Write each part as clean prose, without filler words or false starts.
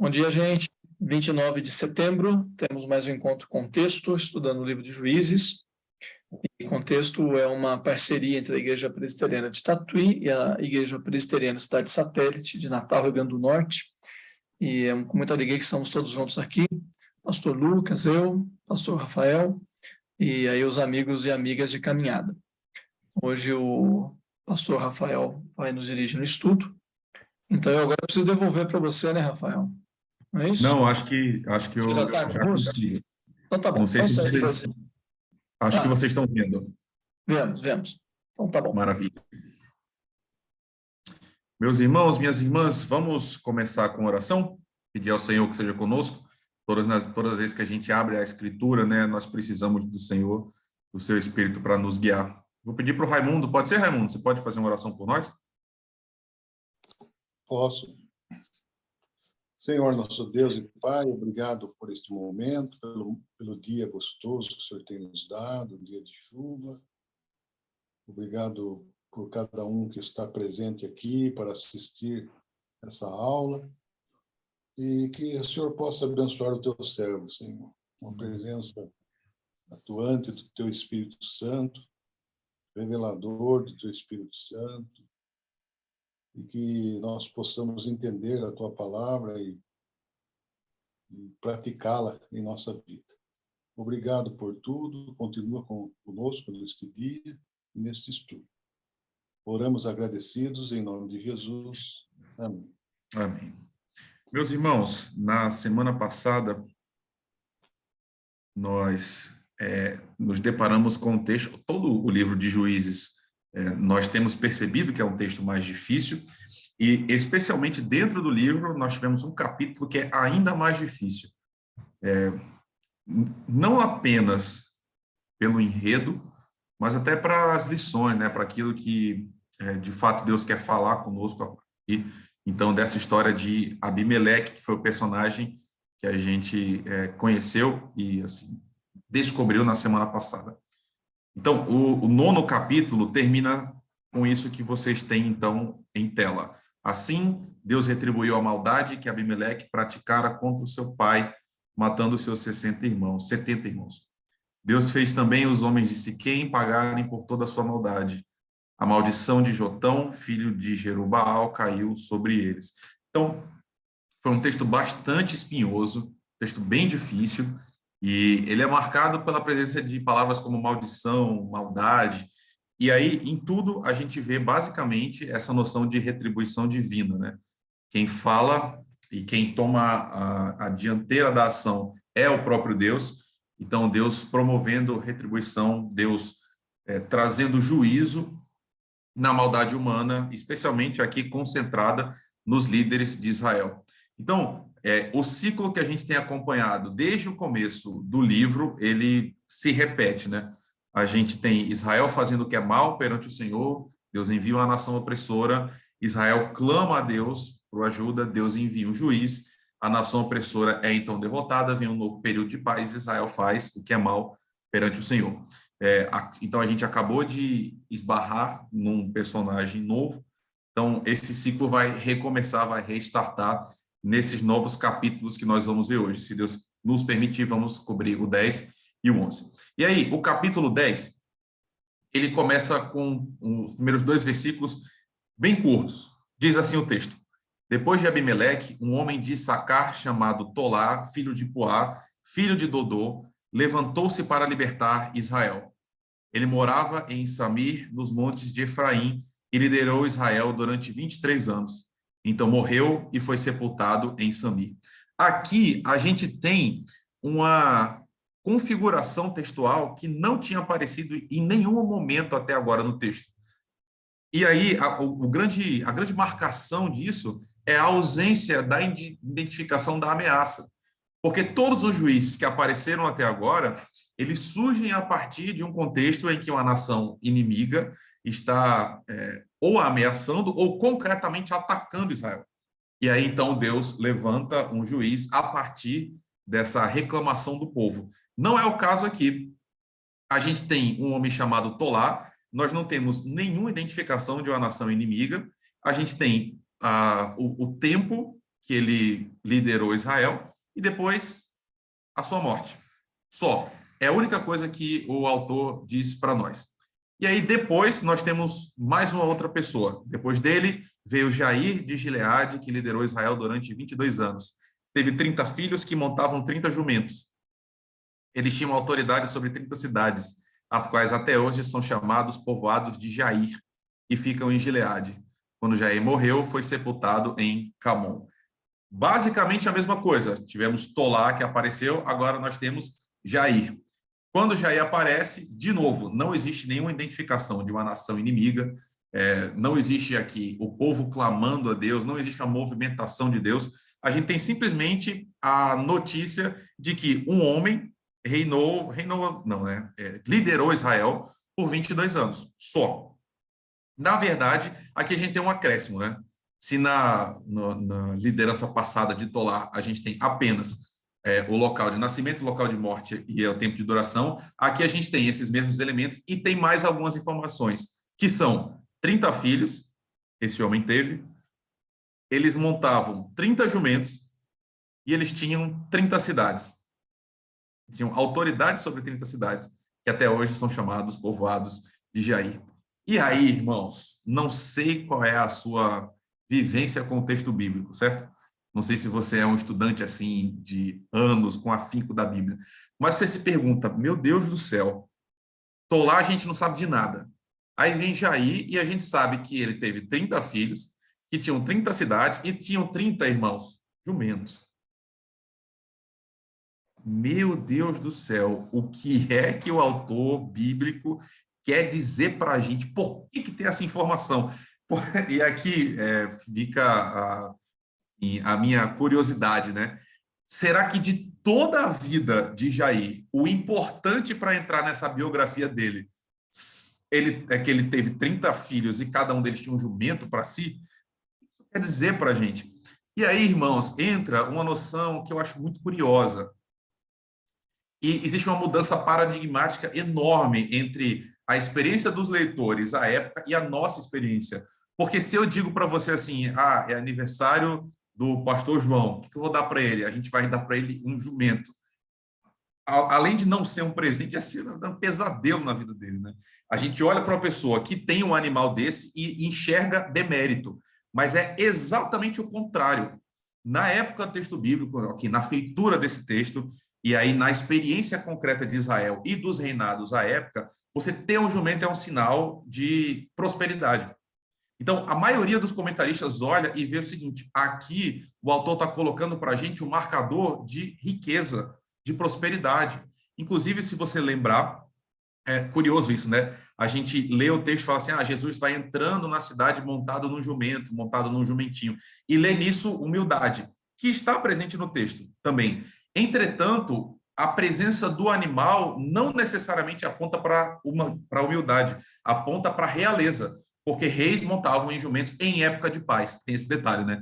Bom dia, gente. 29 de setembro, temos mais um encontro Contexto, estudando o livro de Juízes. E Contexto é uma parceria entre a Igreja Presbiteriana de Tatuí e a Igreja Presbiteriana Cidade Satélite de Natal, Rio Grande do Norte. E é com muita alegria que estamos todos juntos aqui. Pastor Lucas, eu, Pastor Rafael, e aí os amigos e amigas de caminhada. Hoje o Pastor Rafael vai nos dirigir no estudo. Então, eu agora preciso devolver para você, né, Rafael? Não é isso? Não, acho que Você já eu está já conosco? consegui. Então tá bom. Não sei Então, se segue vocês... você. Acho que vocês estão vendo. Vemos. Então tá bom. Maravilha. Meus irmãos, minhas irmãs, vamos começar com oração? Pedir ao Senhor que seja conosco. Todas as vezes que a gente abre a Escritura, né, nós precisamos do Senhor, do seu Espírito para nos guiar. Vou pedir para o Raimundo. Pode ser, Raimundo? Você pode fazer uma oração por nós? Posso. Senhor, nosso Deus e Pai, obrigado por este momento, pelo dia gostoso que o Senhor tem nos dado, um dia de chuva. Obrigado por cada um que está presente aqui para assistir essa aula. E que o Senhor possa abençoar o teu servo, Senhor. Uma presença atuante do teu Espírito Santo, revelador do teu Espírito Santo, e que nós possamos entender a tua palavra e praticá-la em nossa vida. Obrigado por tudo, continua conosco neste dia e neste estudo. Oramos agradecidos em nome de Jesus. Amém. Amém. Meus irmãos, na semana passada, nós nos deparamos com um texto, todo o livro de Juízes, nós temos percebido que é um texto mais difícil, e especialmente dentro do livro nós tivemos um capítulo que é ainda mais difícil. Não apenas pelo enredo, mas até para as lições, né, para aquilo que, de fato, Deus quer falar conosco aqui. Então, dessa história de Abimeleque, que foi o personagem que a gente conheceu e assim, descobriu na semana passada. Então, o 9º capítulo termina com isso que vocês têm, então, em tela. Assim, Deus retribuiu a maldade que Abimeleque praticara contra o seu pai, matando seus 70 irmãos. Deus fez também os homens de Siquém pagarem por toda a sua maldade. A maldição de Jotão, filho de Jerubaal, caiu sobre eles. Então, foi um texto bastante espinhoso, texto bem difícil, e ele é marcado pela presença de palavras como maldição, maldade, e aí, em tudo, a gente vê basicamente essa noção de retribuição divina, né? Quem fala e quem toma a dianteira da ação é o próprio Deus. Então, Deus promovendo retribuição, Deus trazendo juízo na maldade humana, especialmente aqui concentrada nos líderes de Israel. Então, o ciclo que a gente tem acompanhado desde o começo do livro, ele se repete, né? A gente tem Israel fazendo o que é mal perante o Senhor, Deus envia uma nação opressora, Israel clama a Deus por ajuda, Deus envia um juiz, a nação opressora é então derrotada, vem um novo período de paz, Israel faz o que é mal perante o Senhor. Então, a gente acabou de esbarrar num personagem novo, então esse ciclo vai recomeçar, vai restartar nesses novos capítulos que nós vamos ver hoje. Se Deus nos permitir, vamos cobrir o 10 e o 11. E aí, o capítulo 10, ele começa com os primeiros 2 versículos bem curtos. Diz assim o texto: Depois de Abimeleque, um homem de Issacar chamado Tolá, filho de Puá, filho de Dodô, levantou-se para libertar Israel. Ele morava em Samir, nos montes de Efraim, e liderou Israel durante 23 anos. Então morreu e foi sepultado em Samir. Aqui a gente tem uma configuração textual que não tinha aparecido em nenhum momento até agora no texto. E aí a grande marcação disso é a ausência da identificação da ameaça. Porque todos os juízes que apareceram até agora, eles surgem a partir de um contexto em que uma nação inimiga está ou ameaçando ou concretamente atacando Israel. E aí, então, Deus levanta um juiz a partir dessa reclamação do povo. Não é o caso aqui. A gente tem um homem chamado Tolá, nós não temos nenhuma identificação de uma nação inimiga, a gente tem o tempo que ele liderou Israel e depois a sua morte. Só. É a única coisa que o autor diz para nós. E aí depois nós temos mais uma outra pessoa. Depois dele veio Jair de Gileade, que liderou Israel durante 22 anos. Teve 30 filhos que montavam 30 jumentos. Eles tinham autoridade sobre 30 cidades, as quais até hoje são chamados povoados de Jair, e ficam em Gileade. Quando Jair morreu, foi sepultado em Camon. Basicamente a mesma coisa. Tivemos Tolá, que apareceu, agora nós temos Jair. Quando Jair aparece, de novo, não existe nenhuma identificação de uma nação inimiga, não existe aqui o povo clamando a Deus, não existe uma movimentação de Deus. A gente tem simplesmente a notícia de que um homem liderou Israel por 22 anos, só. Na verdade, aqui a gente tem um acréscimo, né? Se na liderança passada de Tolá a gente tem apenas o local de nascimento, o local de morte e o tempo de duração, aqui a gente tem esses mesmos elementos e tem mais algumas informações, que são 30 filhos, esse homem teve, eles montavam 30 jumentos e eles tinham 30 cidades. Tinham autoridade sobre 30 cidades, que até hoje são chamados povoados de Jair. E aí, irmãos, não sei qual é a sua vivência com o texto bíblico, certo? Não sei se você é um estudante assim de anos com afinco da Bíblia, mas você se pergunta, meu Deus do céu, tô lá, a gente não sabe de nada. Aí vem Jair e a gente sabe que ele teve 30 filhos, que tinham 30 cidades e tinham 30 irmãos, jumentos. Meu Deus do céu, o que é que o autor bíblico quer dizer para a gente? Por que tem essa informação? E aqui fica a minha curiosidade, né? Será que de toda a vida de Jair, o importante para entrar nessa biografia dele é que ele teve 30 filhos e cada um deles tinha um jumento para si? Isso quer dizer para a gente. E aí, irmãos, entra uma noção que eu acho muito curiosa. E existe uma mudança paradigmática enorme entre a experiência dos leitores à época e a nossa experiência. Porque se eu digo para você assim, é aniversário do pastor João, o que eu vou dar para ele? A gente vai dar para ele um jumento. Além de não ser um presente, é ser um pesadelo na vida dele, né? A gente olha para uma pessoa que tem um animal desse e enxerga demérito, mas é exatamente o contrário. Na época do texto bíblico, aqui na feitura desse texto, e aí na experiência concreta de Israel e dos reinados à época, você ter um jumento é um sinal de prosperidade. Então, a maioria dos comentaristas olha e vê o seguinte, aqui o autor está colocando para a gente um marcador de riqueza, de prosperidade. Inclusive, se você lembrar, é curioso isso, né? A gente lê o texto e fala assim, Jesus vai entrando na cidade montado num jumento, montado num jumentinho, e lê nisso humildade, que está presente no texto também. Entretanto, a presença do animal não necessariamente aponta para a humildade, aponta para a realeza, porque reis montavam em jumentos em época de paz. Tem esse detalhe, né?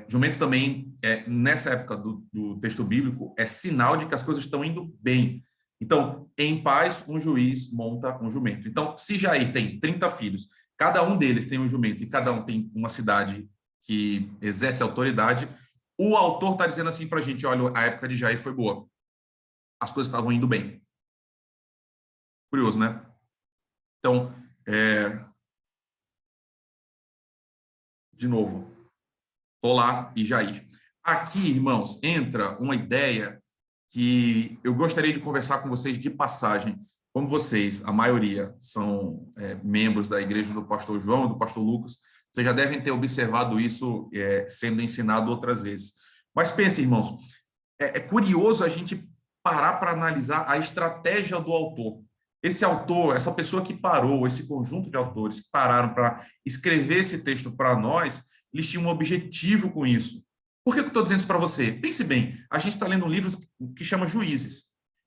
Jumento também, nessa época do texto bíblico, é sinal de que as coisas estão indo bem. Então, em paz, um juiz monta um jumento. Então, se Jair tem 30 filhos, cada um deles tem um jumento e cada um tem uma cidade que exerce autoridade, o autor está dizendo assim para a gente, olha, a época de Jair foi boa. As coisas estavam indo bem. Curioso, né? Então, de novo, Tolá e Jair. Aqui, irmãos, entra uma ideia que eu gostaria de conversar com vocês de passagem. Como vocês, a maioria, são membros da igreja do pastor João, do pastor Lucas, vocês já devem ter observado isso sendo ensinado outras vezes. Mas pense, irmãos, é curioso a gente parar para analisar a estratégia do autor. Esse autor, essa pessoa que parou, esse conjunto de autores que pararam para escrever esse texto para nós, eles tinham um objetivo com isso. Por que eu estou dizendo isso para você? Pense bem, a gente está lendo um livro que chama Juízes,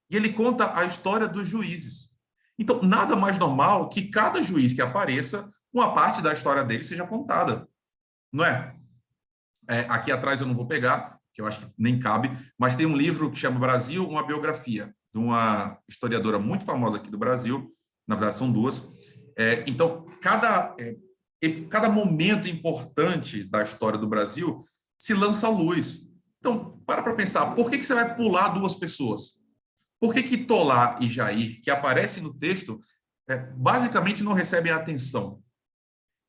e ele conta a história dos juízes. Então, nada mais normal que cada juiz que apareça, uma parte da história dele seja contada, não é? Aqui atrás eu não vou pegar, que eu acho que nem cabe, mas tem um livro que chama Brasil, uma biografia, de uma historiadora muito famosa aqui do Brasil, na verdade são duas. Então, cada momento importante da história do Brasil se lança a luz. Então, para pensar, por que você vai pular duas pessoas? Por que Tolá e Jair, que aparecem no texto, basicamente não recebem atenção?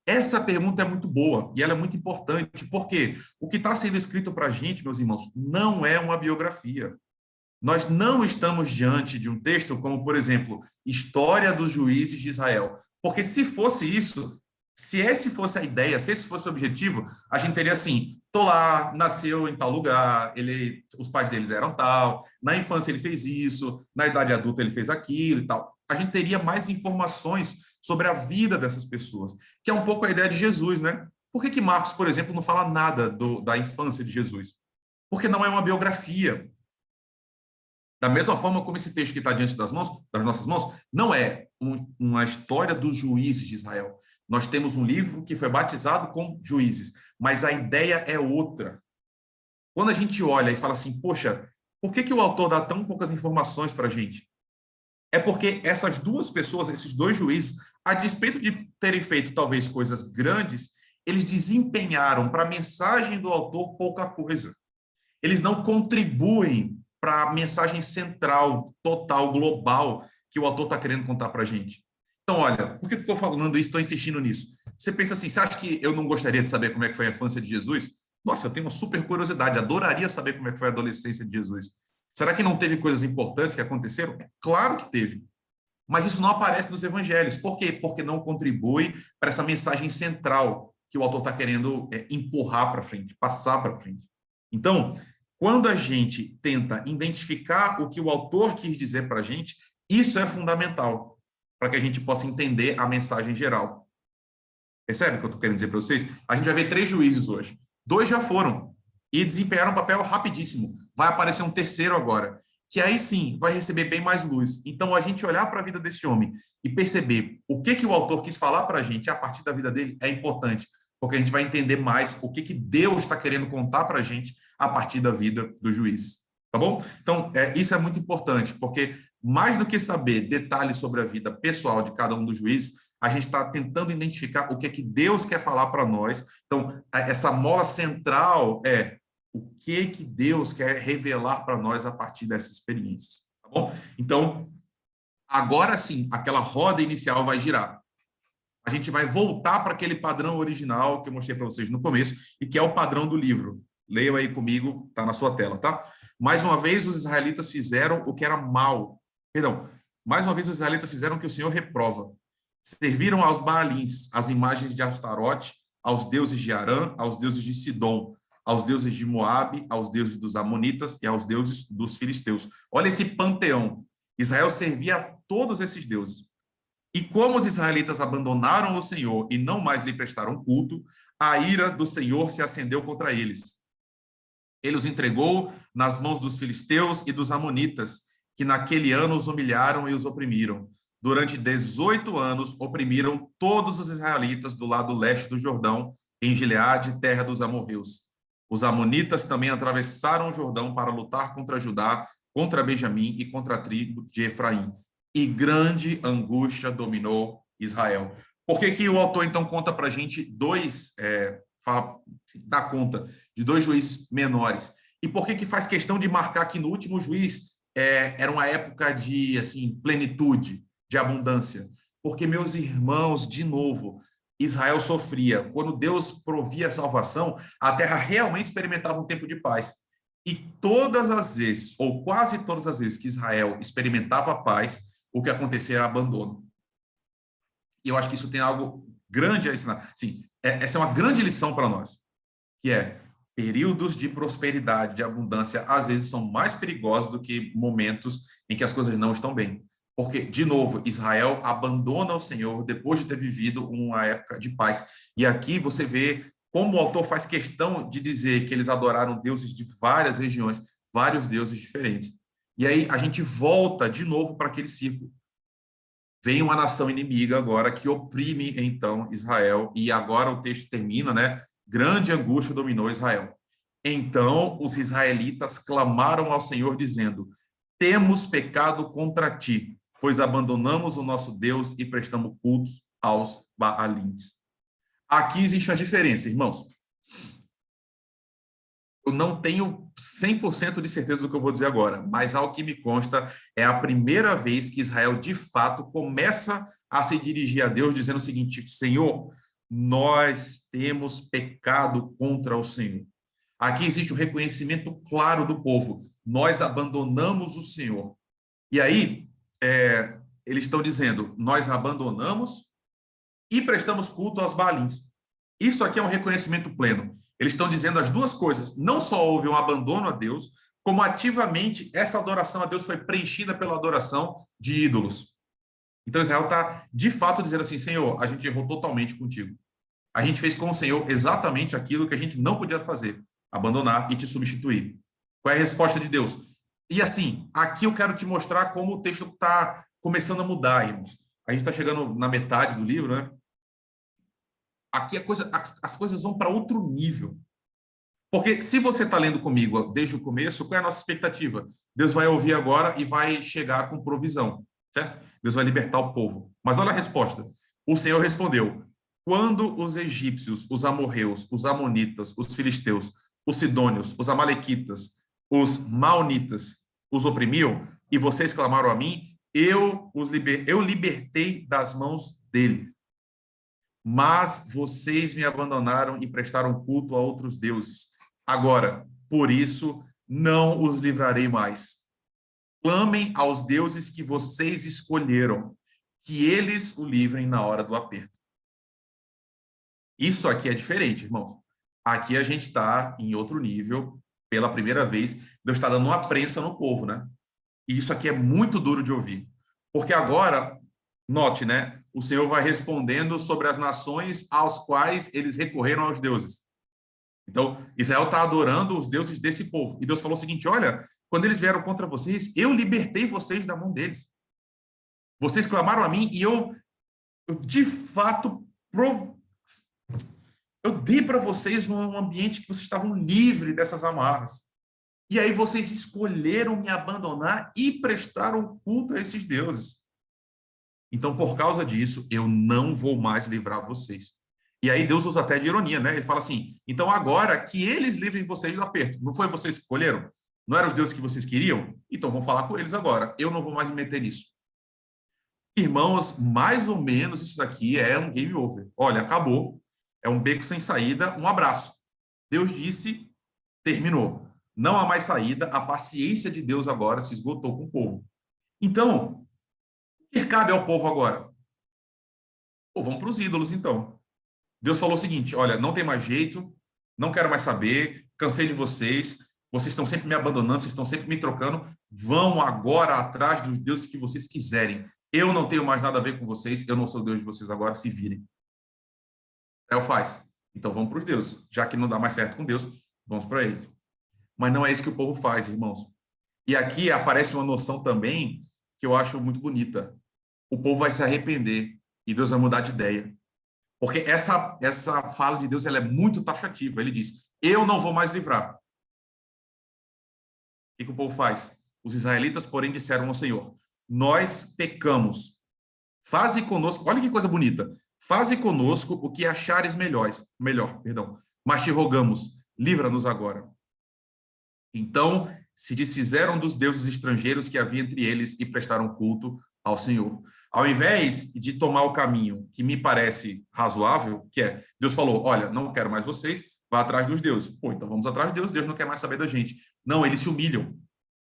Essa pergunta é muito boa e ela é muito importante, porque o que está sendo escrito para a gente, meus irmãos, não é uma biografia. Nós não estamos diante de um texto como, por exemplo, História dos Juízes de Israel. Porque se fosse isso, se essa fosse a ideia, se esse fosse o objetivo, a gente teria assim, Tolá nasceu em tal lugar, os pais deles eram tal, na infância ele fez isso, na idade adulta ele fez aquilo e tal. A gente teria mais informações sobre a vida dessas pessoas, que é um pouco a ideia de Jesus, né? Por que Marcos, por exemplo, não fala nada da infância de Jesus? Porque não é uma biografia. Da mesma forma como esse texto que está diante das nossas mãos, não é uma história dos juízes de Israel. Nós temos um livro que foi batizado com juízes, mas a ideia é outra. Quando a gente olha e fala assim, poxa, por que o autor dá tão poucas informações para a gente? É porque essas duas pessoas, esses dois juízes, a despeito de terem feito talvez coisas grandes, eles desempenharam para a mensagem do autor pouca coisa. Eles não contribuem para a mensagem central, total, global, que o autor está querendo contar para a gente. Então, olha, por que eu estou falando isso, estou insistindo nisso? Você pensa assim, você acha que eu não gostaria de saber como é que foi a infância de Jesus? Nossa, eu tenho uma super curiosidade, adoraria saber como é que foi a adolescência de Jesus. Será que não teve coisas importantes que aconteceram? Claro que teve. Mas isso não aparece nos evangelhos. Por quê? Porque não contribui para essa mensagem central que o autor está querendo empurrar para frente, passar para frente. Então, quando a gente tenta identificar o que o autor quis dizer para a gente, isso é fundamental para que a gente possa entender a mensagem geral. Percebe o que eu estou querendo dizer para vocês? A gente vai ver 3 juízes hoje. 2 já foram e desempenharam um papel rapidíssimo. Vai aparecer um terceiro agora, que aí sim vai receber bem mais luz. Então, a gente olhar para a vida desse homem e perceber o que o autor quis falar para a gente a partir da vida dele é importante, porque a gente vai entender mais o que Deus está querendo contar para a gente a partir da vida dos juízes. Tá bom? Então, isso é muito importante, porque mais do que saber detalhes sobre a vida pessoal de cada um dos juízes, a gente está tentando identificar o que Deus quer falar para nós. Então, essa mola central é o que Deus quer revelar para nós a partir dessas experiências. Tá bom? Então, agora sim, aquela roda inicial vai girar. A gente vai voltar para aquele padrão original que eu mostrei para vocês no começo, e que é o padrão do livro. Leiam aí comigo, está na sua tela, tá? Mais uma vez, os israelitas fizeram o que era mal. Perdão, mais uma vez os israelitas fizeram o que o Senhor reprova. Serviram aos Baalins, às imagens de Astarote, aos deuses de Arã, aos deuses de Sidom, aos deuses de Moabe, aos deuses dos Amonitas e aos deuses dos filisteus. Olha esse panteão. Israel servia a todos esses deuses. E como os israelitas abandonaram o Senhor e não mais lhe prestaram culto, a ira do Senhor se acendeu contra eles. Ele os entregou nas mãos dos filisteus e dos amonitas, que naquele ano os humilharam e os oprimiram. Durante 18 anos, oprimiram todos os israelitas do lado leste do Jordão, em Gileade, terra dos amorreus. Os amonitas também atravessaram o Jordão para lutar contra Judá, contra Benjamim e contra a tribo de Efraim. E grande angústia dominou Israel. Por que o autor, então, conta para a gente dá conta de 2 juízes menores? E por que faz questão de marcar que no último juiz era uma época de assim, plenitude, de abundância? Porque, meus irmãos, de novo, Israel sofria. Quando Deus provia a salvação, a terra realmente experimentava um tempo de paz. E todas as vezes, ou quase todas as vezes que Israel experimentava paz, o que acontecia era abandono. E eu acho que isso tem algo grande a ensinar. Sim, essa é uma grande lição para nós, que é períodos de prosperidade, de abundância, às vezes são mais perigosos do que momentos em que as coisas não estão bem. Porque, de novo, Israel abandona o Senhor depois de ter vivido uma época de paz. E aqui você vê como o autor faz questão de dizer que eles adoraram deuses de várias regiões, vários deuses diferentes. E aí a gente volta de novo para aquele círculo. Vem uma nação inimiga agora que oprime, então, Israel. E agora o texto termina, né? Grande angústia dominou Israel. Então os israelitas clamaram ao Senhor, dizendo: temos pecado contra ti, pois abandonamos o nosso Deus e prestamos cultos aos Baalins. Aqui existe uma diferença, irmãos. Eu não tenho 100% de certeza do que eu vou dizer agora, mas ao que me consta, é a primeira vez que Israel, de fato, começa a se dirigir a Deus dizendo o seguinte: Senhor, nós temos pecado contra o Senhor. Aqui existe um reconhecimento claro do povo. Nós abandonamos o Senhor. E aí, eles estão dizendo, nós abandonamos e prestamos culto aos Baalins. Isso aqui é um reconhecimento pleno. Eles estão dizendo as duas coisas. Não só houve um abandono a Deus, como ativamente essa adoração a Deus foi preenchida pela adoração de ídolos. Então Israel está, de fato, dizendo assim: Senhor, a gente errou totalmente contigo. A gente fez com o Senhor exatamente aquilo que a gente não podia fazer, abandonar e te substituir. Qual é a resposta de Deus? E assim, aqui eu quero te mostrar como o texto está começando a mudar, irmãos. A gente está chegando na metade do livro, né? Aqui as coisas vão para outro nível. Porque se você está lendo comigo desde o começo, qual é a nossa expectativa? Deus vai ouvir agora e vai chegar com provisão, certo? Deus vai libertar o povo. Mas olha a resposta. O Senhor respondeu: quando os egípcios, os amorreus, os amonitas, os filisteus, os sidônios, os amalequitas, os maonitas os oprimiam, e vocês clamaram a mim, eu libertei das mãos deles. Mas vocês me abandonaram e prestaram culto a outros deuses. Agora, por isso, não os livrarei mais. Clamem aos deuses que vocês escolheram, que eles o livrem na hora do aperto. Isso aqui é diferente, irmãos. Aqui a gente está em outro nível. Pela primeira vez, Deus está dando uma prensa no povo, né? E isso aqui é muito duro de ouvir. Porque agora, note, né? O Senhor vai respondendo sobre as nações aos quais eles recorreram aos deuses. Então, Israel está adorando os deuses desse povo. E Deus falou o seguinte: olha, quando eles vieram contra vocês, eu libertei vocês da mão deles. Vocês clamaram a mim e eu de fato, eu dei para vocês um ambiente que vocês estavam livres dessas amarras. E aí vocês escolheram me abandonar e prestaram culto a esses deuses. Então, por causa disso, eu não vou mais livrar vocês. E aí Deus usa até de ironia, né? Ele fala assim: então agora que eles livrem vocês do aperto. Não foi vocês que escolheram? Não eram os deuses que vocês queriam? Então vão falar com eles agora. Eu não vou mais me meter nisso. Irmãos, mais ou menos isso daqui é um game over. Olha, acabou. É um beco sem saída, um abraço. Deus disse, terminou. Não há mais saída, a paciência de Deus agora se esgotou com o povo. Então, o que cabe ao povo agora? Pô, vamos para os ídolos, então. Deus falou o seguinte: olha, não tem mais jeito, não quero mais saber, cansei de vocês estão sempre me abandonando, vocês estão sempre me trocando, vão agora atrás dos deuses que vocês quiserem. Eu não tenho mais nada a ver com vocês, eu não sou Deus de vocês agora, se virem. Israel faz. Então vamos para os deuses. Já que não dá mais certo com Deus, vamos para eles. Mas não é isso que o povo faz, irmãos. E aqui aparece uma noção também que eu acho muito bonita. O povo vai se arrepender e Deus vai mudar de ideia. Porque essa fala de Deus ela é muito taxativa. Ele diz: eu não vou mais livrar. O que o povo faz? Os israelitas, porém, disseram ao Senhor: nós pecamos. Faze conosco, olha que coisa bonita. Faze conosco o que achares melhor, mas te rogamos, livra-nos agora. Então, se desfizeram dos deuses estrangeiros que havia entre eles e prestaram culto ao Senhor. Ao invés de tomar o caminho que me parece razoável, que é, Deus falou: olha, não quero mais vocês, vá atrás dos deuses. Pô, então vamos atrás de Deus, Deus não quer mais saber da gente. Não, eles se humilham.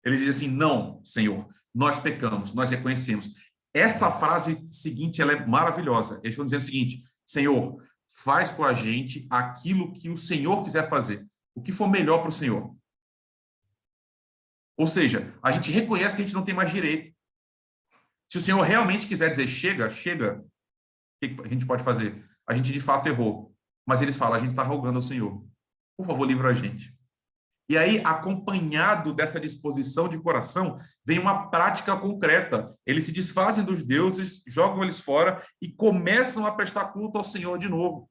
Eles dizem assim: não, Senhor, nós pecamos, nós reconhecemos. Essa frase seguinte, ela é maravilhosa. Eles estão dizendo o seguinte: Senhor, faz com a gente aquilo que o Senhor quiser fazer, o que for melhor para o Senhor. Ou seja, a gente reconhece que a gente não tem mais direito. Se o Senhor realmente quiser dizer chega, chega, o que a gente pode fazer? A gente de fato errou. Mas eles falam: a gente está rogando ao Senhor, por favor, livra a gente. E aí, acompanhado dessa disposição de coração, vem uma prática concreta. Eles se desfazem dos deuses, jogam eles fora e começam a prestar culto ao Senhor de novo.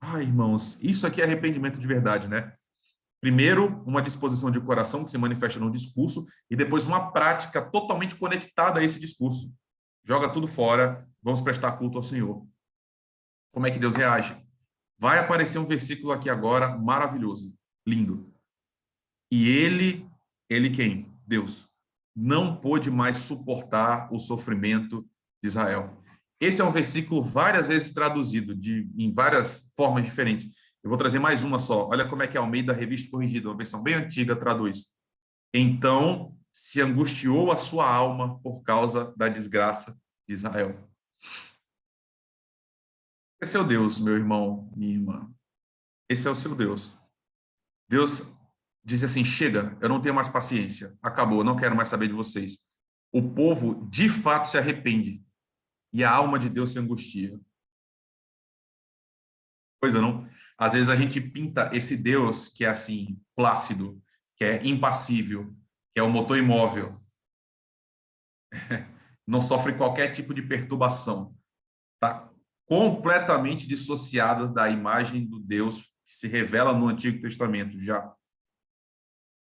Ai, irmãos, isso aqui é arrependimento de verdade, né? Primeiro, uma disposição de coração que se manifesta no discurso e depois uma prática totalmente conectada a esse discurso. Joga tudo fora, vamos prestar culto ao Senhor. Como é que Deus reage? Vai aparecer um versículo aqui agora maravilhoso. Lindo. E ele quem? Deus. Não pôde mais suportar o sofrimento de Israel. Esse é um versículo várias vezes traduzido, em várias formas diferentes. Eu vou trazer mais uma só. Olha como é que a Almeida Revista Corrigida, uma versão bem antiga, traduz. Então se angustiou a sua alma por causa da desgraça de Israel. Esse é o Deus, meu irmão, minha irmã. Esse é o seu Deus. Deus diz assim, chega, eu não tenho mais paciência, acabou, eu não quero mais saber de vocês. O povo, de fato, se arrepende e a alma de Deus se angustia. Coisa não? Às vezes a gente pinta esse Deus que é assim, plácido, que é impassível, que é o motor imóvel, não sofre qualquer tipo de perturbação, tá completamente dissociada da imagem do Deus que se revela no Antigo Testamento já.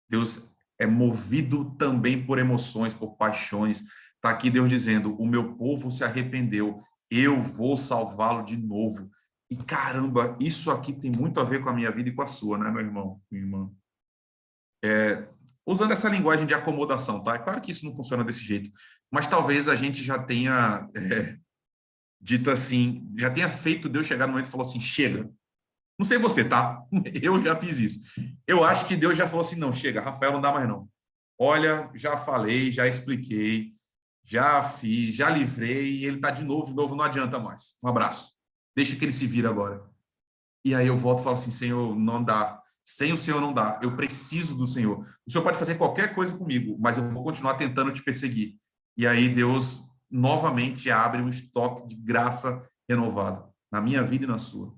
Deus é movido também por emoções, por paixões. Está aqui Deus dizendo, o meu povo se arrependeu, eu vou salvá-lo de novo. E caramba, isso aqui tem muito a ver com a minha vida e com a sua, né, meu irmão, minha irmã? Usando essa linguagem de acomodação, tá? É claro que isso não funciona desse jeito, mas talvez a gente já tenha dito assim, já tenha feito Deus chegar no momento e falou assim, chega. Não sei você, tá? Eu já fiz isso. Eu acho que Deus já falou assim, não, chega, Rafael, não dá mais não. Olha, já falei, já expliquei, já fiz, já livrei, e ele tá de novo, não adianta mais. Um abraço. Deixa que ele se vira agora. E aí eu volto e falo assim, Senhor, não dá. Sem o Senhor não dá. Eu preciso do Senhor. O Senhor pode fazer qualquer coisa comigo, mas eu vou continuar tentando te perseguir. E aí Deus novamente abre um estoque de graça renovado na minha vida e na sua.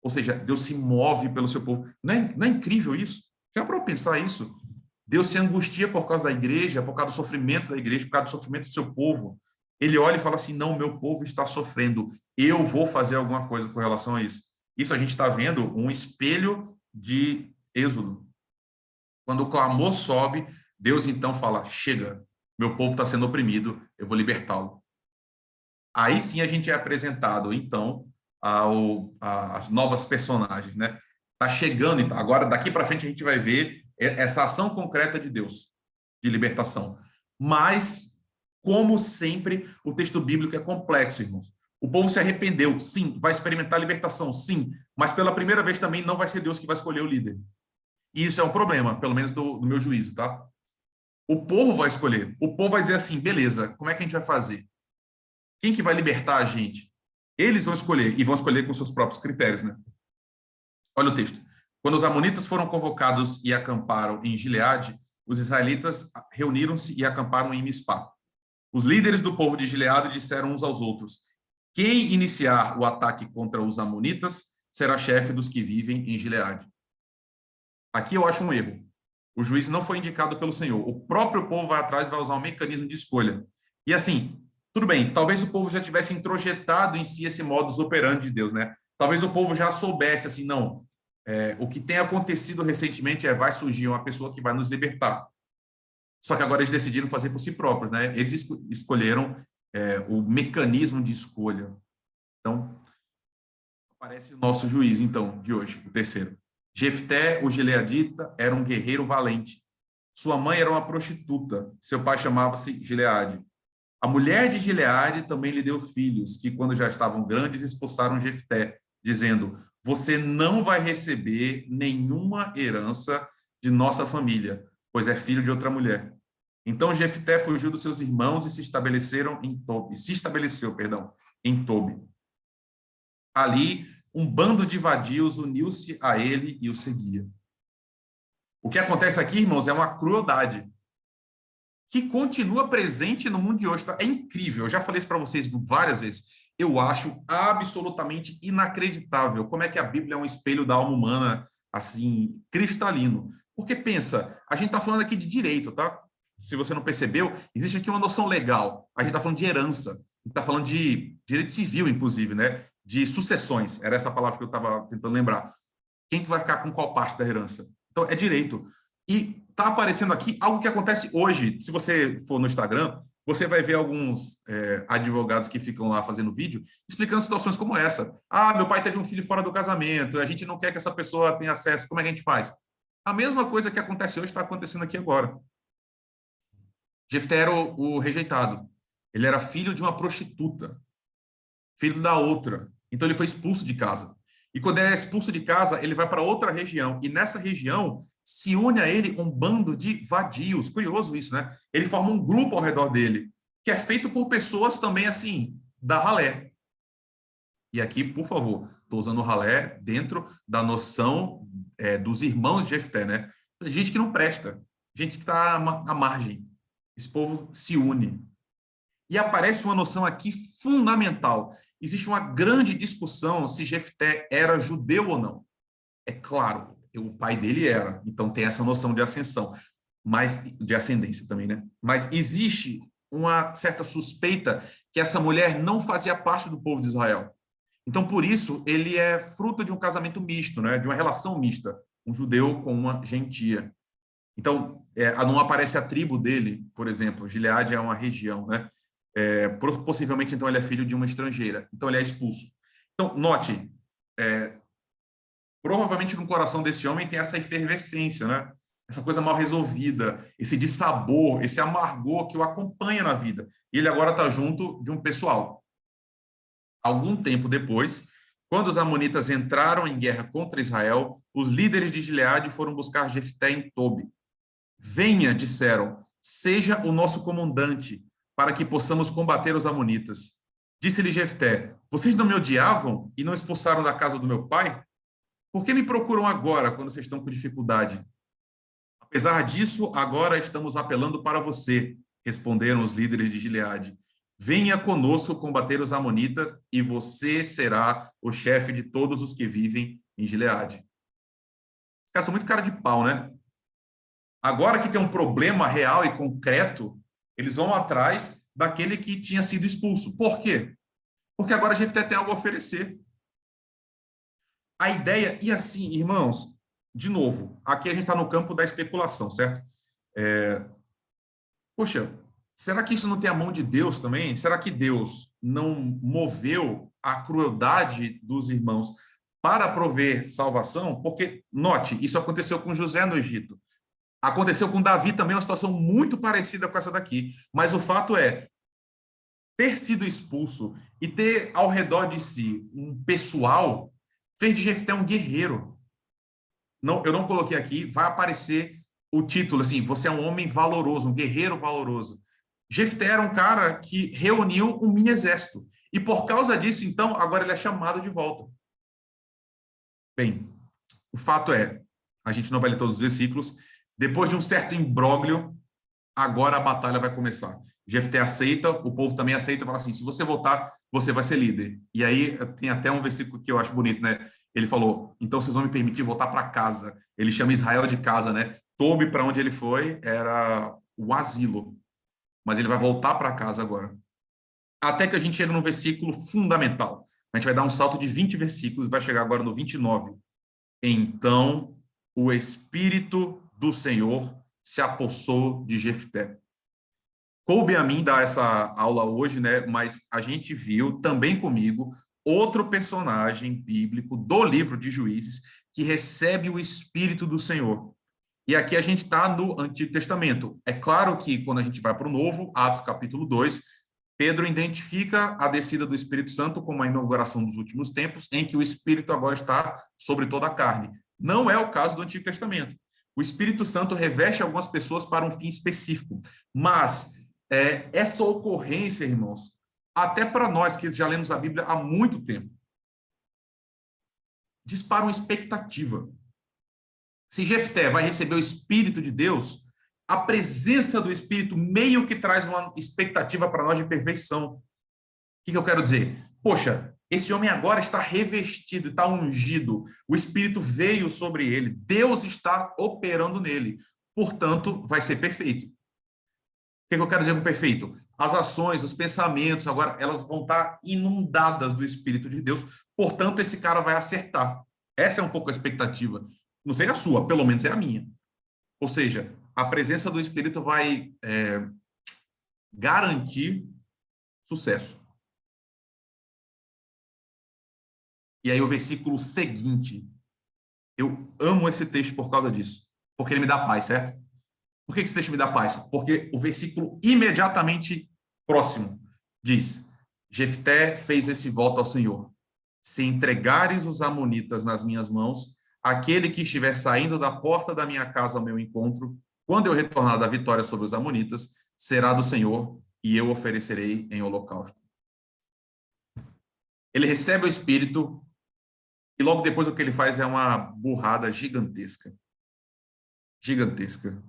Ou seja, Deus se move pelo seu povo. Não é incrível isso? Já para pensar isso? Deus se angustia por causa da igreja, por causa do sofrimento da igreja, por causa do sofrimento do seu povo. Ele olha e fala assim, não, meu povo está sofrendo, eu vou fazer alguma coisa com relação a isso. Isso a gente está vendo um espelho de Êxodo. Quando o clamor sobe, Deus então fala, chega, meu povo está sendo oprimido, eu vou libertá-lo. Aí sim a gente é apresentado, então, as novas personagens, né? Tá chegando, então, agora daqui para frente a gente vai ver essa ação concreta de Deus, de libertação. Mas, como sempre, o texto bíblico é complexo, irmãos. O povo se arrependeu, sim, vai experimentar libertação, sim, mas pela primeira vez também não vai ser Deus que vai escolher o líder. E isso é um problema, pelo menos do meu juízo, tá? O povo vai escolher, o povo vai dizer assim, beleza, como é que a gente vai fazer? Quem que vai libertar a gente? Eles vão escolher, e vão escolher com seus próprios critérios, né? Olha o texto. Quando os amonitas foram convocados e acamparam em Gileade, os israelitas reuniram-se e acamparam em Mispá. Os líderes do povo de Gileade disseram uns aos outros, quem iniciar o ataque contra os amonitas será chefe dos que vivem em Gileade. Aqui eu acho um erro. O juiz não foi indicado pelo Senhor. O próprio povo vai atrás e vai usar um mecanismo de escolha. E assim, tudo bem, talvez o povo já tivesse introjetado em si esse modus operandi de Deus, né? Talvez o povo já soubesse, assim, não, o que tem acontecido recentemente vai surgir uma pessoa que vai nos libertar. Só que agora eles decidiram fazer por si próprios, né? Eles escolheram o mecanismo de escolha. Então, aparece o nosso juiz, então, de hoje, o terceiro. Jefté, o gileadita, era um guerreiro valente. Sua mãe era uma prostituta. Seu pai chamava-se Gileade. A mulher de Gileade também lhe deu filhos, que quando já estavam grandes expulsaram Jefté, dizendo, você não vai receber nenhuma herança de nossa família, pois é filho de outra mulher. Então Jefté fugiu dos seus irmãos e se estabeleceu em Tobi. Ali, um bando de vadios uniu-se a ele e o seguia. O que acontece aqui, irmãos, é uma crueldade que continua presente no mundo de hoje. Tá? É incrível, eu já falei isso para vocês várias vezes. Eu acho absolutamente inacreditável como é que a Bíblia é um espelho da alma humana, assim, cristalino. Porque pensa, a gente está falando aqui de direito, tá? Se você não percebeu, existe aqui uma noção legal. A gente está falando de herança, a gente está falando de direito civil, inclusive, né? De sucessões, era essa palavra que eu estava tentando lembrar. Quem que vai ficar com qual parte da herança? Então, é direito. E está aparecendo aqui algo que acontece hoje. Se você for no Instagram, você vai ver alguns advogados que ficam lá fazendo vídeo, explicando situações como essa. Ah, meu pai teve um filho fora do casamento, a gente não quer que essa pessoa tenha acesso, como é que a gente faz? A mesma coisa que acontece hoje está acontecendo aqui agora. Jefté era o rejeitado. Ele era filho de uma prostituta, filho da outra. Então ele foi expulso de casa. E quando ele é expulso de casa, ele vai para outra região. E nessa região se une a ele um bando de vadios. Curioso isso, né? Ele forma um grupo ao redor dele, que é feito por pessoas também assim, da ralé. E aqui, por favor, estou usando o ralé dentro da noção dos irmãos de Jefté, né? Gente que não presta, gente que está à margem. Esse povo se une. E aparece uma noção aqui fundamental. Existe uma grande discussão se Jefté era judeu ou não. É claro, o pai dele era, então tem essa noção de ascensão, mas de ascendência também, né? Mas existe uma certa suspeita que essa mulher não fazia parte do povo de Israel. Então, por isso, ele é fruto de um casamento misto, né? De uma relação mista, um judeu com uma gentia. Então, não aparece a tribo dele, por exemplo. Gileade é uma região, né? Possivelmente, então, ele é filho de uma estrangeira. Então, ele é expulso. Então, note, provavelmente no coração desse homem tem essa efervescência, né? Essa coisa mal resolvida, esse dissabor, esse amargor que o acompanha na vida. E ele agora está junto de um pessoal. Algum tempo depois, quando os amonitas entraram em guerra contra Israel, os líderes de Gileade foram buscar Jefté em Tobi. Venha, disseram, seja o nosso comandante, para que possamos combater os amonitas. Disse-lhe Jefté, vocês não me odiavam e não expulsaram da casa do meu pai? Por que me procuram agora, quando vocês estão com dificuldade? Apesar disso, agora estamos apelando para você, responderam os líderes de Gileade. Venha conosco combater os amonitas e você será o chefe de todos os que vivem em Gileade. Os caras são muito cara de pau, né? Agora que tem um problema real e concreto, eles vão atrás daquele que tinha sido expulso. Por quê? Porque agora Jefté tem algo a oferecer. A ideia, e assim, irmãos, de novo, aqui a gente está no campo da especulação, certo? Poxa, será que isso não tem a mão de Deus também? Será que Deus não moveu a crueldade dos irmãos para prover salvação? Porque, note, isso aconteceu com José no Egito. Aconteceu com Davi também, uma situação muito parecida com essa daqui. Mas o fato é, ter sido expulso e ter ao redor de si um pessoal fez de Jefté um guerreiro. Não, eu não coloquei aqui, vai aparecer o título, assim, você é um homem valoroso, um guerreiro valoroso. Jefté era um cara que reuniu um mini exército. E por causa disso, então, agora ele é chamado de volta. Bem, o fato é, a gente não vai ler todos os versículos, depois de um certo imbróglio, agora a batalha vai começar. Jefté aceita, o povo também aceita, fala assim, se você voltar, você vai ser líder. E aí tem até um versículo que eu acho bonito, né? Ele falou, então vocês vão me permitir voltar para casa. Ele chama Israel de casa, né? Tobi, para onde ele foi, era o asilo. Mas ele vai voltar para casa agora. Até que a gente chega num versículo fundamental. A gente vai dar um salto de 20 versículos e vai chegar agora no 29. Então, o Espírito do Senhor se apossou de Jefté. Coube a mim dar essa aula hoje, né? Mas a gente viu também comigo outro personagem bíblico do livro de Juízes que recebe o Espírito do Senhor. E aqui a gente está no Antigo Testamento. É claro que quando a gente vai para o Novo, Atos capítulo 2, Pedro identifica a descida do Espírito Santo como a inauguração dos últimos tempos, em que o Espírito agora está sobre toda a carne. Não é o caso do Antigo Testamento. O Espírito Santo reveste algumas pessoas para um fim específico, mas essa ocorrência, irmãos, até para nós que já lemos a Bíblia há muito tempo, dispara uma expectativa. Se Jefté vai receber o Espírito de Deus, a presença do Espírito meio que traz uma expectativa para nós de perfeição. O que eu quero dizer? Poxa, esse homem agora está revestido, está ungido, o Espírito veio sobre ele, Deus está operando nele, portanto, vai ser perfeito. O que eu quero dizer com perfeito? As ações, os pensamentos, agora, elas vão estar inundadas do Espírito de Deus, portanto, esse cara vai acertar. Essa é um pouco a expectativa. Não sei a sua, pelo menos é a minha. Ou seja, a presença do Espírito vai garantir sucesso. E aí o versículo seguinte, eu amo esse texto por causa disso. Porque ele me dá paz, certo? Por que esse texto me dá paz? Porque o versículo imediatamente próximo diz: Jefté fez esse voto ao Senhor: se entregares os amonitas nas minhas mãos, aquele que estiver saindo da porta da minha casa ao meu encontro, quando eu retornar da vitória sobre os amonitas, será do Senhor, e eu oferecerei em holocausto. Ele recebe o Espírito, e logo depois o que ele faz é uma burrada gigantesca. Gigantesca.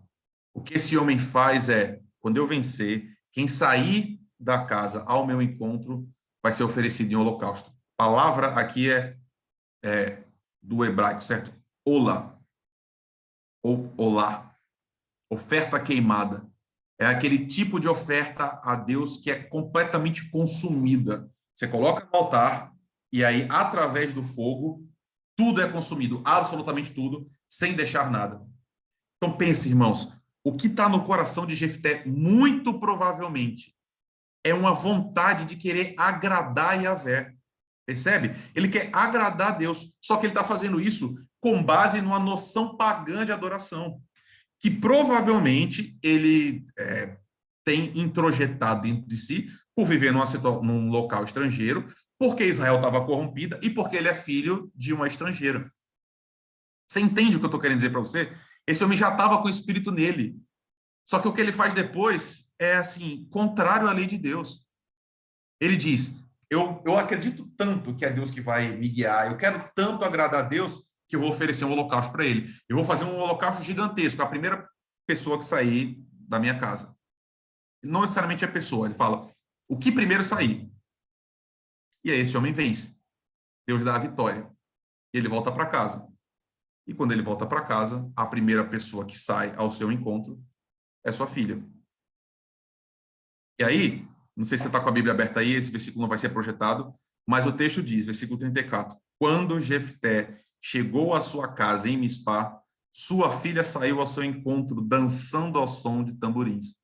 O que esse homem faz é, quando eu vencer, quem sair da casa ao meu encontro vai ser oferecido em holocausto. A palavra aqui é do hebraico, certo? Olá. Ou olá. Oferta queimada. É aquele tipo de oferta a Deus que é completamente consumida. Você coloca no altar e aí, através do fogo, tudo é consumido, absolutamente tudo, sem deixar nada. Então pense, irmãos, o que está no coração de Jefté, muito provavelmente, é uma vontade de querer agradar Yahvé. Percebe? Ele quer agradar a Deus, só que ele está fazendo isso com base numa noção pagã de adoração, que provavelmente ele tem introjetado dentro de si por viver num local estrangeiro, porque Israel estava corrompida e porque ele é filho de uma estrangeira. Você entende o que eu estou querendo dizer para você? Esse homem já estava com o Espírito nele. Só que o que ele faz depois é, assim, contrário à lei de Deus. Ele diz, eu acredito tanto que é Deus que vai me guiar, eu quero tanto agradar a Deus que eu vou oferecer um holocausto para ele. Eu vou fazer um holocausto gigantesco, a primeira pessoa que sair da minha casa. Não necessariamente a pessoa, ele fala, o que primeiro sair. E aí esse homem vence. Deus dá a vitória. E ele volta para casa. E quando ele volta para casa, a primeira pessoa que sai ao seu encontro é sua filha. E aí, não sei se você está com a Bíblia aberta aí, esse versículo não vai ser projetado, mas o texto diz, versículo 34, quando Jefté chegou à sua casa em Mispá, sua filha saiu ao seu encontro dançando ao som de tamborins.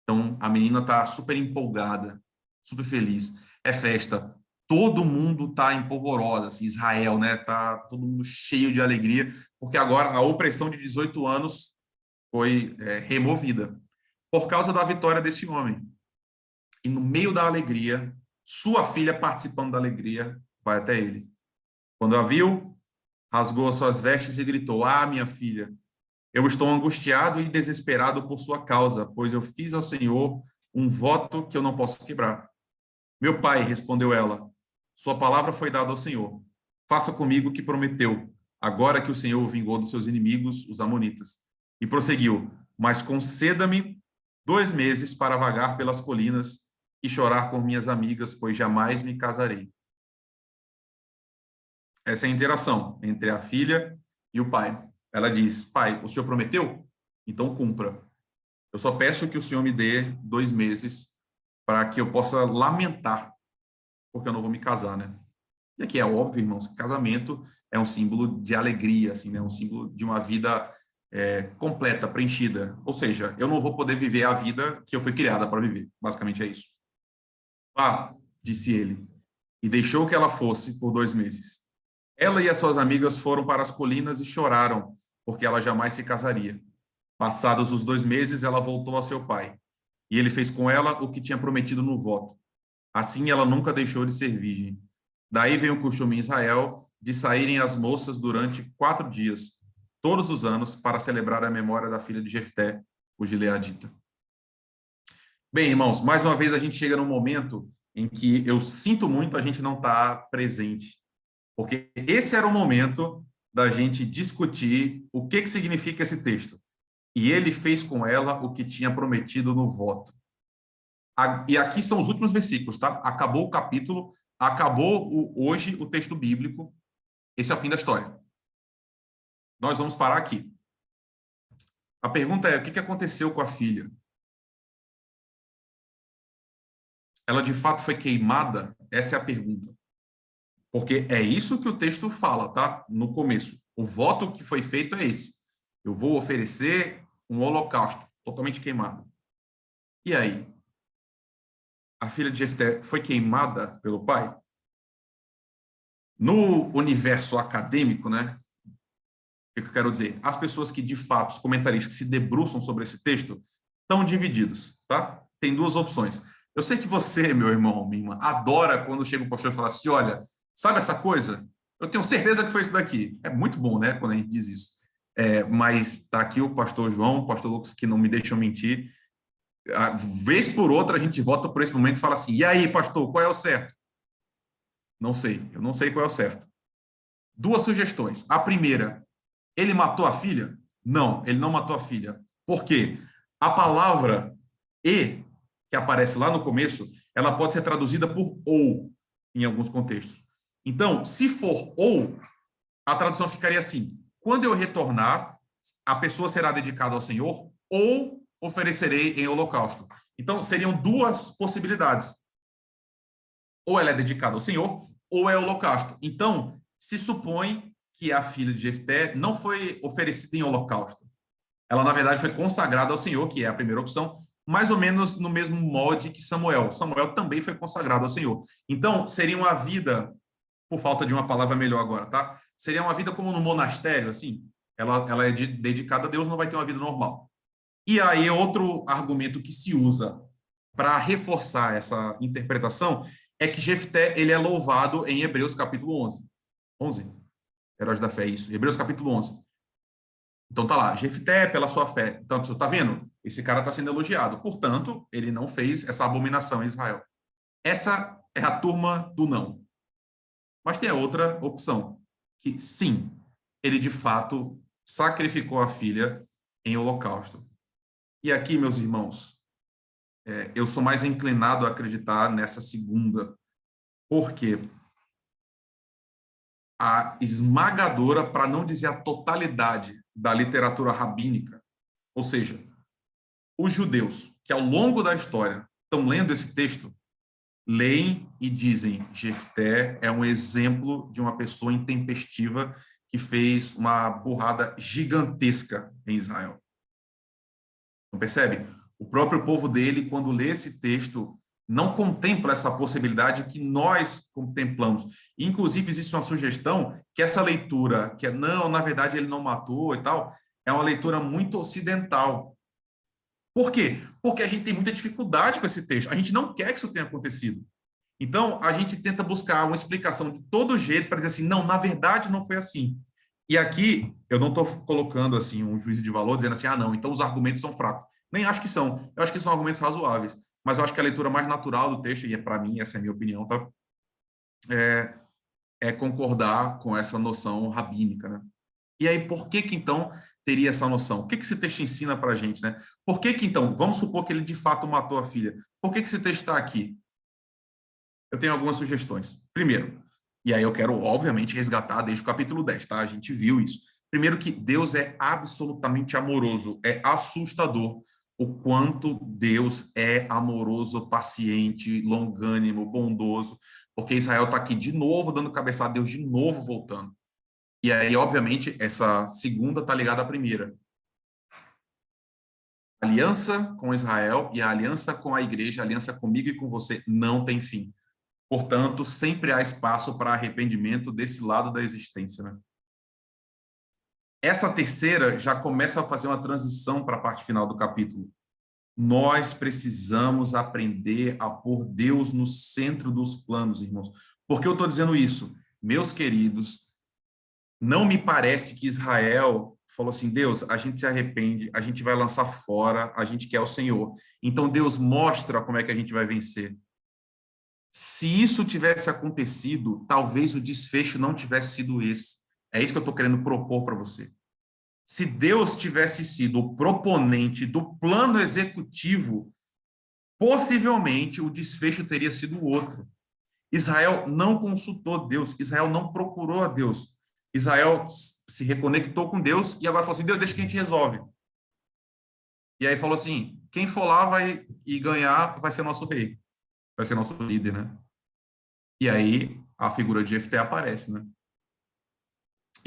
Então, a menina está super empolgada, super feliz. É festa. Todo mundo está em polvorosa, assim, Israel, né? Tá todo mundo cheio de alegria, porque agora a opressão de 18 anos foi removida por causa da vitória desse homem. E no meio da alegria, sua filha participando da alegria, vai até ele. Quando a viu, rasgou as suas vestes e gritou: Ah, minha filha, eu estou angustiado e desesperado por sua causa, pois eu fiz ao Senhor um voto que eu não posso quebrar. Meu pai, respondeu ela, sua palavra foi dada ao Senhor. Faça comigo o que prometeu, agora que o Senhor o vingou dos seus inimigos, os amonitas. E prosseguiu, mas conceda-me 2 meses para vagar pelas colinas e chorar com minhas amigas, pois jamais me casarei. Essa é a interação entre a filha e o pai. Ela diz, pai, o senhor prometeu? Então cumpra. Eu só peço que o senhor me dê 2 meses para que eu possa lamentar, porque eu não vou me casar, né? E aqui é óbvio, irmãos, que casamento é um símbolo de alegria, assim, né? Um símbolo de uma vida completa, preenchida. Ou seja, eu não vou poder viver a vida que eu fui criada para viver. Basicamente é isso. Vá, disse ele, e deixou que ela fosse por 2 meses. Ela e as suas amigas foram para as colinas e choraram, porque ela jamais se casaria. Passados os 2 meses, ela voltou a seu pai, e ele fez com ela o que tinha prometido no voto. Assim, ela nunca deixou de ser virgem. Daí vem o costume em Israel de saírem as moças durante 4 dias, todos os anos, para celebrar a memória da filha de Jefté, o gileadita. Bem, irmãos, mais uma vez a gente chega num momento em que eu sinto muito a gente não estar presente, porque esse era o momento da gente discutir o que significa esse texto. E ele fez com ela o que tinha prometido no voto. E aqui são os últimos versículos, tá? Acabou o capítulo, acabou hoje o texto bíblico. Esse é o fim da história. Nós vamos parar aqui. A pergunta é, o que aconteceu com a filha? Ela de fato foi queimada? Essa é a pergunta. Porque é isso que o texto fala, tá? No começo. O voto que foi feito é esse. Eu vou oferecer um holocausto totalmente queimado. E aí? A filha de Jefté foi queimada pelo pai? No universo acadêmico, né? O que eu quero dizer? As pessoas que, de fato, os comentaristas que se debruçam sobre esse texto, estão divididos, tá? Tem duas opções. Eu sei que você, meu irmão, minha irmã, adora quando chega um pastor e fala assim, olha, sabe essa coisa? Eu tenho certeza que foi isso daqui. É muito bom, né, quando a gente diz isso. Mas está aqui o pastor João, o pastor Lucas, que não me deixam mentir. Vez por outra, a gente volta por esse momento e fala assim, e aí, pastor, qual é o certo? Não sei, eu não sei qual é o certo. Duas sugestões. A primeira, ele matou a filha? Não, ele não matou a filha. Por quê? A palavra "e", que aparece lá no começo, ela pode ser traduzida por "ou", em alguns contextos. Então, se for "ou", a tradução ficaria assim: quando eu retornar, a pessoa será dedicada ao Senhor ou oferecerei em holocausto. Então, seriam duas possibilidades. Ou ela é dedicada ao Senhor, ou é holocausto. Então, se supõe que a filha de Jefté não foi oferecida em holocausto. Ela, na verdade, foi consagrada ao Senhor, que é a primeira opção, mais ou menos no mesmo molde que Samuel. Samuel também foi consagrado ao Senhor. Então, seria uma vida, por falta de uma palavra melhor agora, tá? Seria uma vida como no monastério, assim. Ela é dedicada a Deus, não vai ter uma vida normal. E aí, outro argumento que se usa para reforçar essa interpretação é que Jefté, ele é louvado em Hebreus capítulo 11. 11? Heróis da Fé, isso. Hebreus capítulo 11. Então tá lá, Jefté pela sua fé. Então, você está vendo? Esse cara está sendo elogiado. Portanto, ele não fez essa abominação em Israel. Essa é a turma do não. Mas tem a outra opção, que sim, ele de fato sacrificou a filha em holocausto. E aqui, meus irmãos, eu sou mais inclinado a acreditar nessa segunda, porque a esmagadora, para não dizer a totalidade da literatura rabínica, ou seja, os judeus que ao longo da história estão lendo esse texto, leem e dizem: Jefté é um exemplo de uma pessoa intempestiva que fez uma burrada gigantesca em Israel. Não percebe? O próprio povo dele, quando lê esse texto, não contempla essa possibilidade que nós contemplamos. Inclusive, existe uma sugestão que essa leitura, que não, na verdade ele não matou e tal, é uma leitura muito ocidental. Por quê? Porque a gente tem muita dificuldade com esse texto. A gente não quer que isso tenha acontecido. Então, a gente tenta buscar uma explicação de todo jeito para dizer assim, não, na verdade não foi assim. E aqui, eu não estou colocando assim um juízo de valor dizendo assim, não, então os argumentos são fracos. Nem acho que são. Eu acho que são argumentos razoáveis. Mas eu acho que a leitura mais natural do texto, e para mim, essa é a minha opinião, tá? É concordar com essa noção rabínica, né? E aí, por que então teria essa noção? O que esse texto ensina para a gente, né? Por que então, vamos supor que ele de fato matou a filha. Por que esse texto está aqui? Eu tenho algumas sugestões. Primeiro, e aí eu quero, obviamente, resgatar desde o capítulo 10, tá? A gente viu isso. Primeiro que Deus é absolutamente amoroso, é assustador o quanto Deus é amoroso, paciente, longânimo, bondoso, porque Israel está aqui de novo dando cabeçada a Deus, de novo voltando. E aí, obviamente, essa segunda está ligada à primeira. A aliança com Israel e a aliança com a igreja, a aliança comigo e com você, não tem fim. Portanto, sempre há espaço para arrependimento desse lado da existência, né? Essa terceira já começa a fazer uma transição para a parte final do capítulo. Nós precisamos aprender a pôr Deus no centro dos planos, irmãos. Por que eu estou dizendo isso? Meus queridos, não me parece que Israel falou assim, Deus, a gente se arrepende, a gente vai lançar fora, a gente quer o Senhor. Então, Deus mostra como é que a gente vai vencer. Se isso tivesse acontecido, talvez o desfecho não tivesse sido esse. É isso que eu estou querendo propor para você. Se Deus tivesse sido o proponente do plano executivo, possivelmente o desfecho teria sido outro. Israel não consultou Deus, Israel não procurou a Deus. Israel se reconectou com Deus e agora falou assim, Deus, deixa que a gente resolve. E aí falou assim, quem for lá e ganhar vai ser nosso rei, vai ser nosso líder, né? E aí a figura de Jefté aparece, né?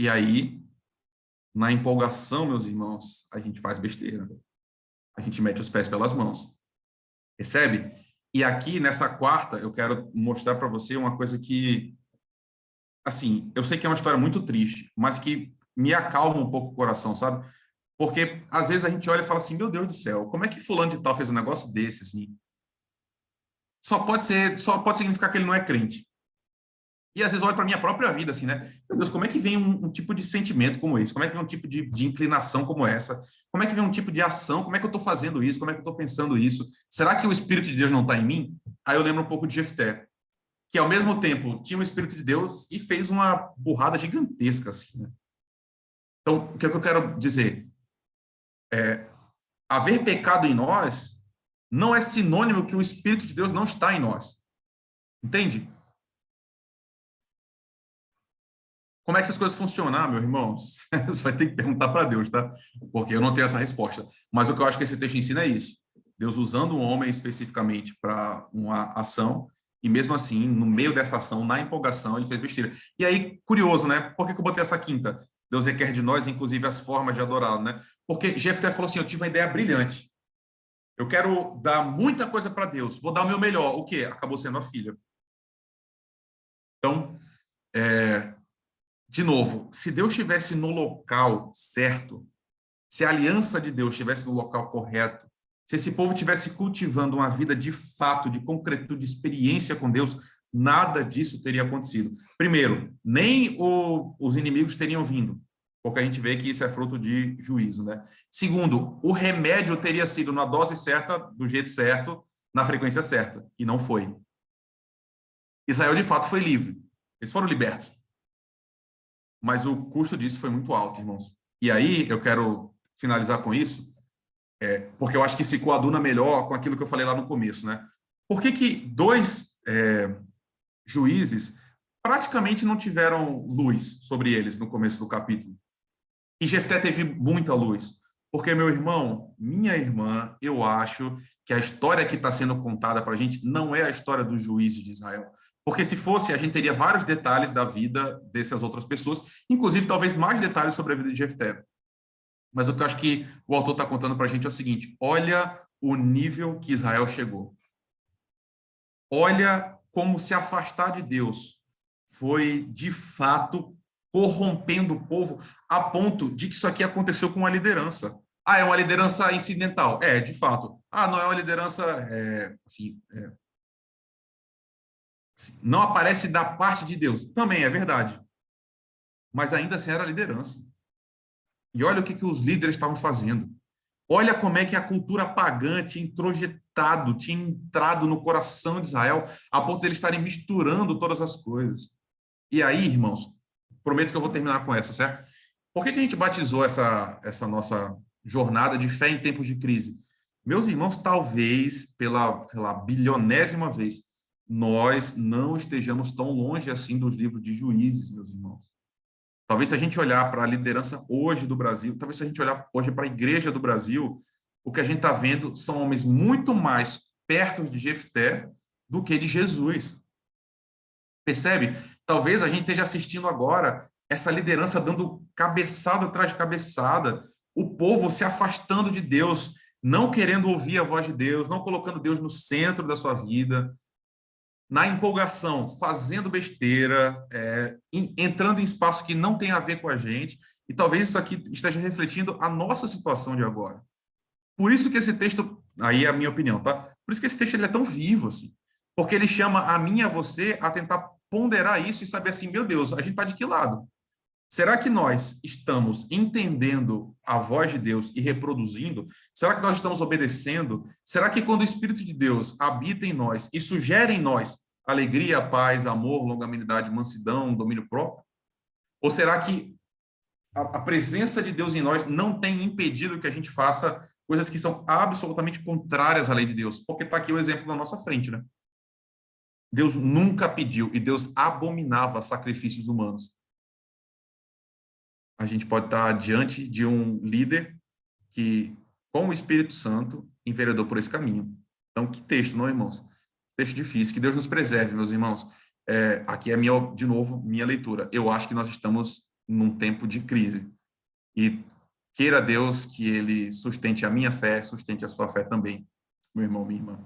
E aí, na empolgação, meus irmãos, a gente faz besteira. A gente mete os pés pelas mãos. Percebe? E aqui, nessa quarta, eu quero mostrar para você uma coisa que, assim, eu sei que é uma história muito triste, mas que me acalma um pouco o coração, sabe? Porque às vezes a gente olha e fala assim, meu Deus do céu, como é que fulano de tal fez um negócio desse, assim? Só pode significar que ele não é crente. E às vezes eu olho para a minha própria vida, assim, né? Meu Deus, como é que vem um tipo de sentimento como esse? Como é que vem um tipo de inclinação como essa? Como é que vem um tipo de ação? Como é que eu estou fazendo isso? Como é que eu estou pensando isso? Será que o Espírito de Deus não está em mim? Aí eu lembro um pouco de Jefté, que ao mesmo tempo tinha o Espírito de Deus e fez uma burrada gigantesca, assim, né? Então, o que é que eu quero dizer? Haver pecado em nós não é sinônimo que o Espírito de Deus não está em nós. Entende? Como é que essas coisas funcionam, meus irmãos? Você vai ter que perguntar para Deus, tá? Porque eu não tenho essa resposta. Mas o que eu acho que esse texto ensina é isso. Deus usando um homem especificamente para uma ação, e mesmo assim, no meio dessa ação, na empolgação, ele fez besteira. E aí, curioso, né? Por que eu botei essa quinta? Deus requer de nós, inclusive, as formas de adorá-lo, né? Porque Jefté falou assim, eu tive uma ideia brilhante. Eu quero dar muita coisa para Deus. Vou dar o meu melhor. O quê? Acabou sendo a filha. Então, de novo, se Deus estivesse no local certo, se a aliança de Deus estivesse no local correto, se esse povo estivesse cultivando uma vida de fato, de concretude, de experiência com Deus, nada disso teria acontecido. Primeiro, nem os inimigos teriam vindo, porque a gente vê que isso é fruto de juízo, né? Segundo, o remédio teria sido na dose certa, do jeito certo, na frequência certa, e não foi. Israel, de fato, foi livre. Eles foram libertos. Mas o custo disso foi muito alto, irmãos. E aí, eu quero finalizar com isso, porque eu acho que se coaduna melhor com aquilo que eu falei lá no começo, né? Por que dois juízes praticamente não tiveram luz sobre eles no começo do capítulo? E Jefté teve muita luz. Porque, meu irmão, minha irmã, eu acho que a história que está sendo contada para a gente não é a história dos juízes de Israel. Porque se fosse, a gente teria vários detalhes da vida dessas outras pessoas, inclusive talvez mais detalhes sobre a vida de Jefté. Mas o que eu acho que o autor está contando para a gente é o seguinte: olha o nível que Israel chegou. Olha como se afastar de Deus foi, de fato, corrompendo o povo a ponto de que isso aqui aconteceu com uma liderança. Ah, é uma liderança incidental. É, de fato. Ah, não é uma liderança não aparece da parte de Deus. Também é verdade. Mas ainda assim era liderança. E olha o que os líderes estavam fazendo. Olha como é que a cultura pagã tinha introjetado, tinha entrado no coração de Israel, a ponto de eles estarem misturando todas as coisas. E aí, irmãos, prometo que eu vou terminar com essa, certo? Por que a gente batizou essa nossa jornada de fé em tempos de crise? Meus irmãos, talvez, pela bilionésima vez, nós não estejamos tão longe assim dos livros de Juízes, meus irmãos. Talvez se a gente olhar para a liderança hoje do Brasil, talvez se a gente olhar hoje para a igreja do Brasil, o que a gente está vendo são homens muito mais perto de Jefté do que de Jesus. Percebe? Talvez a gente esteja assistindo agora essa liderança dando cabeçada atrás de cabeçada, o povo se afastando de Deus, não querendo ouvir a voz de Deus, não colocando Deus no centro da sua vida, na empolgação, fazendo besteira, entrando em espaço que não tem a ver com a gente, e talvez isso aqui esteja refletindo a nossa situação de agora. Por isso que esse texto, aí é a minha opinião, tá? Por isso que esse texto ele é tão vivo, assim, porque ele chama a mim e a você a tentar ponderar isso e saber assim, meu Deus, a gente está de que lado? Será que nós estamos entendendo a voz de Deus e reproduzindo? Será que nós estamos obedecendo? Será que quando o Espírito de Deus habita em nós e sugere em nós alegria, paz, amor, longanimidade, mansidão, domínio próprio? Ou será que a presença de Deus em nós não tem impedido que a gente faça coisas que são absolutamente contrárias à lei de Deus? Porque está aqui o exemplo na nossa frente, né? Deus nunca pediu e Deus abominava sacrifícios humanos. A gente pode estar diante de um líder que, com o Espírito Santo, enveredou por esse caminho. Então, que texto, não, irmãos? Texto difícil. Que Deus nos preserve, meus irmãos. Aqui é, de novo, minha leitura. Eu acho que nós estamos num tempo de crise. E queira Deus que Ele sustente a minha fé, sustente a sua fé também, meu irmão, minha irmã.